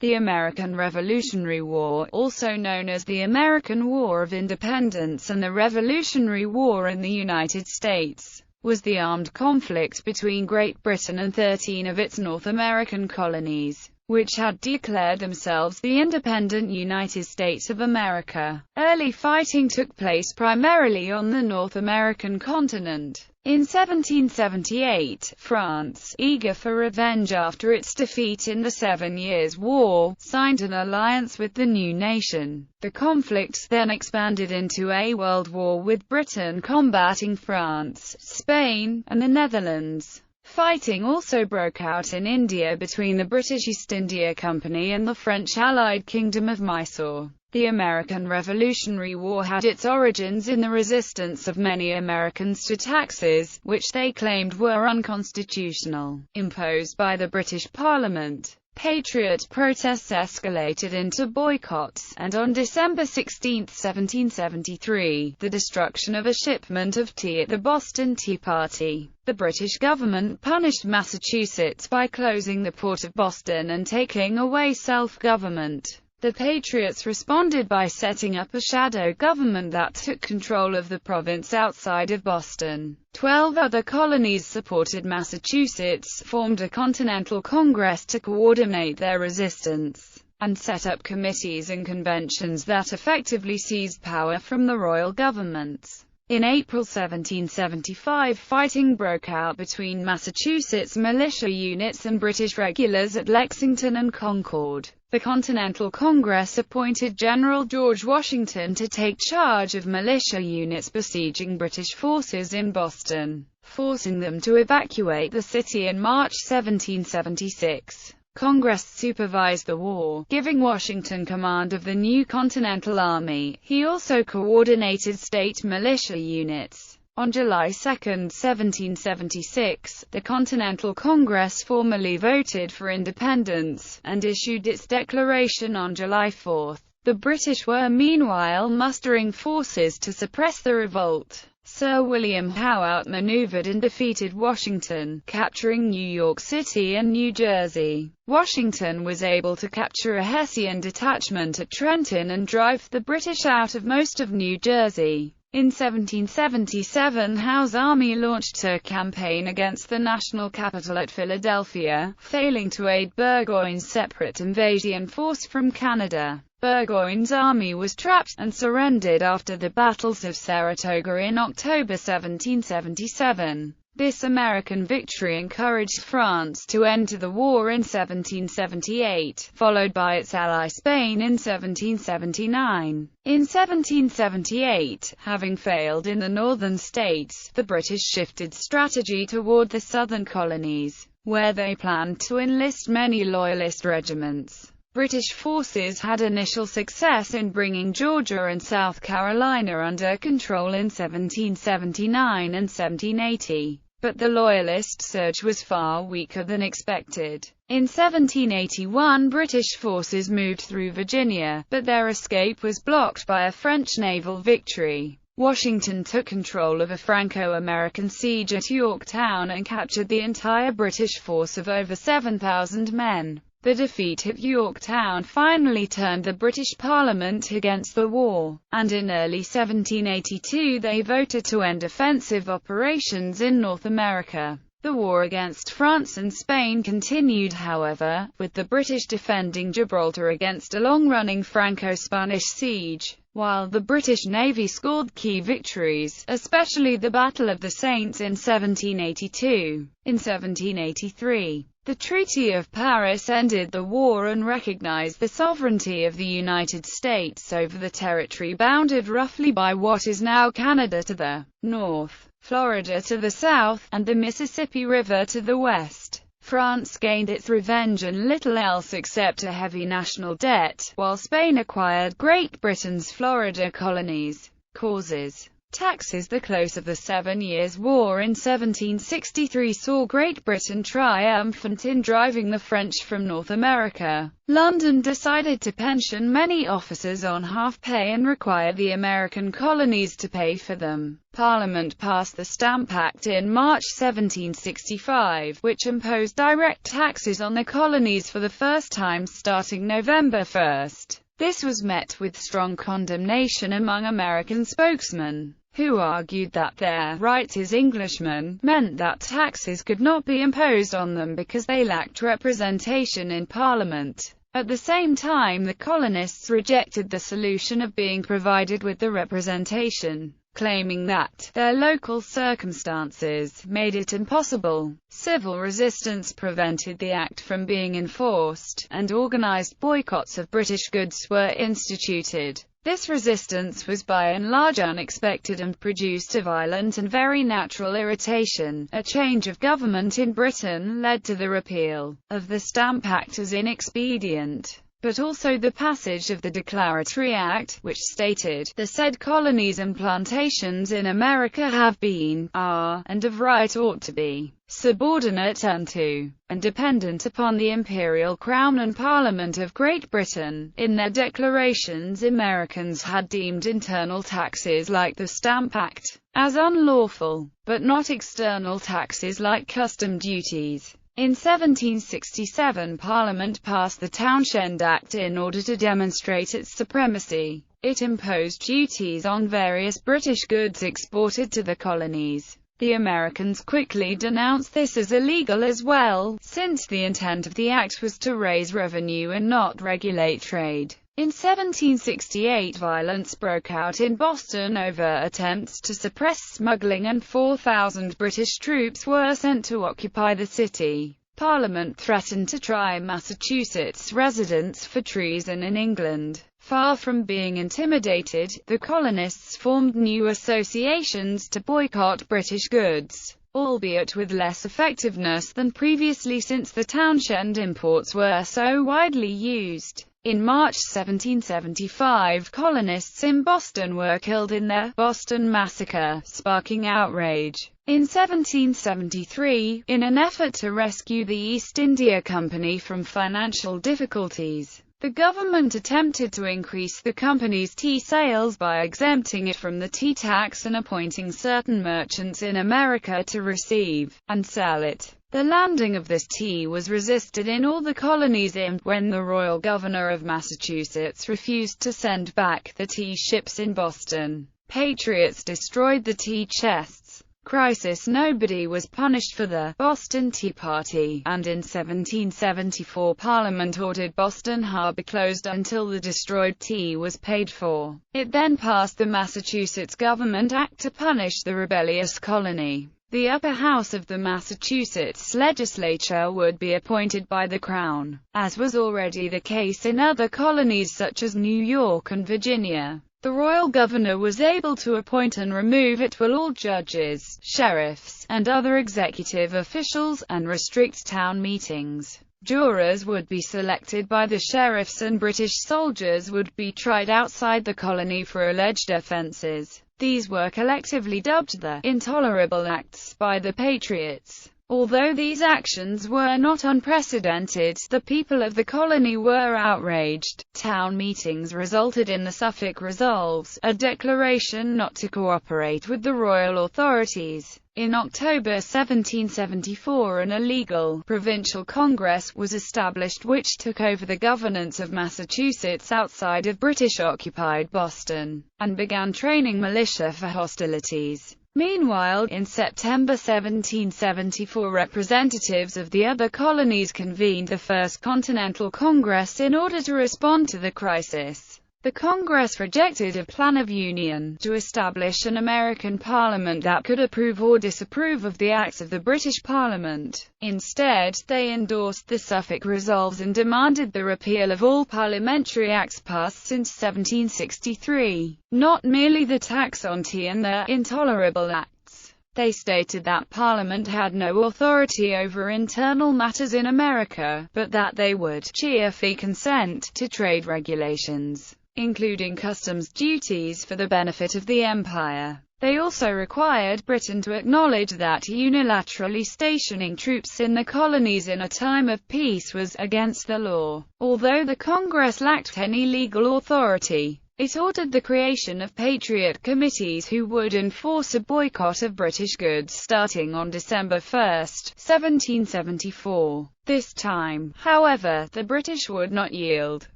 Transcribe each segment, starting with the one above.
The American Revolutionary War, also known as the American War of Independence and the Revolutionary War in the United States, was the armed conflict between Great Britain and 13 of its North American colonies, which had declared themselves the independent United States of America. Early fighting took place primarily on the North American continent. In 1778, France, eager for revenge after its defeat in the 7 Years' War, signed an alliance with the new nation. The conflict then expanded into a world war, with Britain combating France, Spain, and the Netherlands. Fighting also broke out in India between the British East India Company and the French allied Kingdom of Mysore. The American Revolutionary War had its origins in the resistance of many Americans to taxes, which they claimed were unconstitutional, imposed by the British Parliament. Patriot protests escalated into boycotts, and on December 16, 1773, the destruction of a shipment of tea at the Boston Tea Party. The British government punished Massachusetts by closing the port of Boston and taking away self-government. The Patriots responded by setting up a shadow government that took control of the province outside of Boston. 12 other colonies supported Massachusetts, formed a Continental Congress to coordinate their resistance, and set up committees and conventions that effectively seized power from the royal governments. In April 1775, fighting broke out between Massachusetts militia units and British regulars at Lexington and Concord. The Continental Congress appointed General George Washington to take charge of militia units besieging British forces in Boston, forcing them to evacuate the city in March 1776. Congress supervised the war, giving Washington command of the new Continental Army. He also coordinated state militia units. On July 2, 1776, the Continental Congress formally voted for independence, and issued its declaration on July 4. The British were meanwhile mustering forces to suppress the revolt. Sir William Howe outmaneuvered and defeated Washington, capturing New York City and New Jersey. Washington was able to capture a Hessian detachment at Trenton and drive the British out of most of New Jersey. In 1777, Howe's army launched a campaign against the national capital at Philadelphia, failing to aid Burgoyne's separate invasion force from Canada. Burgoyne's army was trapped, and surrendered after the battles of Saratoga in October 1777. This American victory encouraged France to enter the war in 1778, followed by its ally Spain in 1779. In 1778, having failed in the northern states, the British shifted strategy toward the southern colonies, where they planned to enlist many loyalist regiments. British forces had initial success in bringing Georgia and South Carolina under control in 1779 and 1780. But the Loyalist surge was far weaker than expected. In 1781, British forces moved through Virginia, but their escape was blocked by a French naval victory. Washington took control of a Franco-American siege at Yorktown and captured the entire British force of over 7,000 men. The defeat at Yorktown finally turned the British Parliament against the war, and in early 1782 they voted to end offensive operations in North America. The war against France and Spain continued, however, with the British defending Gibraltar against a long-running Franco-Spanish siege, while the British Navy scored key victories, especially the Battle of the Saints in 1782. In 1783, the Treaty of Paris ended the war and recognized the sovereignty of the United States over the territory bounded roughly by what is now Canada to the north, Florida to the south, and the Mississippi River to the west. France gained its revenge and little else except a heavy national debt, while Spain acquired Great Britain's Florida colonies. Causes. Taxes. The close of the 7 Years' War in 1763 saw Great Britain triumphant in driving the French from North America. London decided to pension many officers on half-pay and require the American colonies to pay for them. Parliament passed the Stamp Act in March 1765, which imposed direct taxes on the colonies for the first time starting November 1. This was met with strong condemnation among American spokesmen, who argued that their rights as Englishmen meant that taxes could not be imposed on them because they lacked representation in Parliament. At the same time, the colonists rejected the solution of being provided with the representation, claiming that their local circumstances made it impossible. Civil resistance prevented the act from being enforced, and organized boycotts of British goods were instituted. This resistance was by and large unexpected and produced a violent and very natural irritation. A change of government in Britain led to the repeal of the Stamp Act as inexpedient, but also the passage of the Declaratory Act, which stated, "The said colonies and plantations in America have been, are, and of right ought to be, subordinate unto, and dependent upon the Imperial Crown and Parliament of Great Britain." In their declarations, Americans had deemed internal taxes like the Stamp Act as unlawful, but not external taxes like custom duties. In 1767, Parliament passed the Townshend Act in order to demonstrate its supremacy. It imposed duties on various British goods exported to the colonies. The Americans quickly denounced this as illegal as well, since the intent of the act was to raise revenue and not regulate trade. In 1768, violence broke out in Boston over attempts to suppress smuggling, and 4,000 British troops were sent to occupy the city. Parliament threatened to try Massachusetts residents for treason in England. Far from being intimidated, the colonists formed new associations to boycott British goods, albeit with less effectiveness than previously since the Townshend imports were so widely used. In March 1775, colonists in Boston were killed in the Boston Massacre, sparking outrage. In 1773, in an effort to rescue the East India Company from financial difficulties, the government attempted to increase the company's tea sales by exempting it from the tea tax and appointing certain merchants in America to receive and sell it. The landing of this tea was resisted in all the colonies when the royal governor of Massachusetts refused to send back the tea ships in Boston. Patriots destroyed the tea chests. Crisis. Nobody was punished for the Boston Tea Party, and in 1774 Parliament ordered Boston Harbor closed until the destroyed tea was paid for. It then passed the Massachusetts Government Act to punish the rebellious colony. The upper house of the Massachusetts legislature would be appointed by the Crown, as was already the case in other colonies such as New York and Virginia. The royal governor was able to appoint and remove at will all judges, sheriffs, and other executive officials, and restrict town meetings. Jurors would be selected by the sheriffs, and British soldiers would be tried outside the colony for alleged offences. These were collectively dubbed the Intolerable Acts by the Patriots. Although these actions were not unprecedented, the people of the colony were outraged. Town meetings resulted in the Suffolk Resolves, a declaration not to cooperate with the royal authorities. In October 1774, an illegal provincial congress was established which took over the governance of Massachusetts outside of British-occupied Boston, and began training militia for hostilities. Meanwhile, in September 1774, representatives of the other colonies convened the First Continental Congress in order to respond to the crisis. The Congress rejected a plan of union to establish an American Parliament that could approve or disapprove of the acts of the British Parliament. Instead, they endorsed the Suffolk Resolves and demanded the repeal of all parliamentary acts passed since 1763, not merely the tax on tea and the Intolerable Acts. They stated that Parliament had no authority over internal matters in America, but that they would cheerfully consent to trade regulations, including customs duties for the benefit of the empire. They also required Britain to acknowledge that unilaterally stationing troops in the colonies in a time of peace was against the law. Although the Congress lacked any legal authority, it ordered the creation of Patriot Committees who would enforce a boycott of British goods starting on December 1, 1774. This time, however, the British would not yield.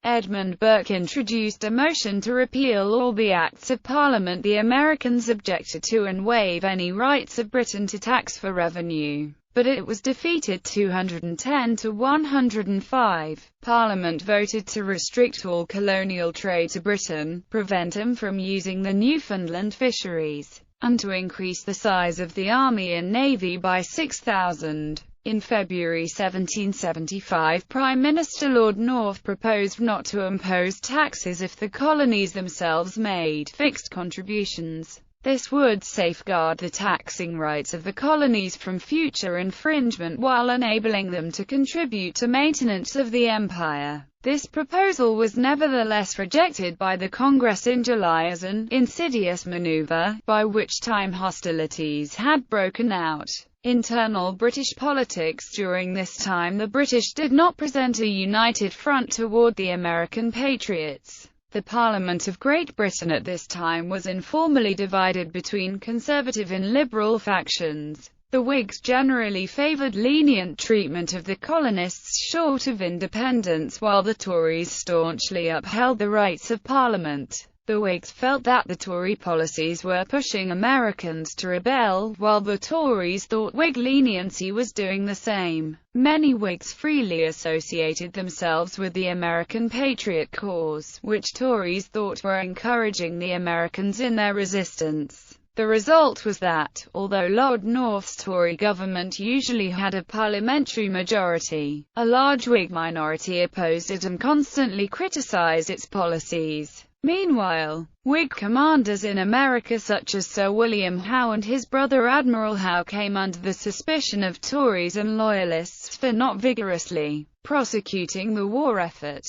Edmund Burke introduced a motion to repeal all the Acts of Parliament the Americans objected to and waive any rights of Britain to tax for revenue, but it was defeated 210 to 105. Parliament voted to restrict all colonial trade to Britain, prevent him from using the Newfoundland fisheries, and to increase the size of the Army and Navy by 6,000. In February 1775, Prime Minister Lord North proposed not to impose taxes if the colonies themselves made fixed contributions. This would safeguard the taxing rights of the colonies from future infringement while enabling them to contribute to maintenance of the empire. This proposal was nevertheless rejected by the Congress in July as an insidious maneuver, by which time hostilities had broken out. Internal British politics. During this time the British did not present a united front toward the American patriots. The Parliament of Great Britain at this time was informally divided between conservative and liberal factions. The Whigs generally favoured lenient treatment of the colonists short of independence, while the Tories staunchly upheld the rights of Parliament. The Whigs felt that the Tory policies were pushing Americans to rebel, while the Tories thought Whig leniency was doing the same. Many Whigs freely associated themselves with the American Patriot cause, which Tories thought were encouraging the Americans in their resistance. The result was that, although Lord North's Tory government usually had a parliamentary majority, a large Whig minority opposed it and constantly criticized its policies. Meanwhile, Whig commanders in America such as Sir William Howe and his brother Admiral Howe came under the suspicion of Tories and Loyalists for not vigorously prosecuting the war effort.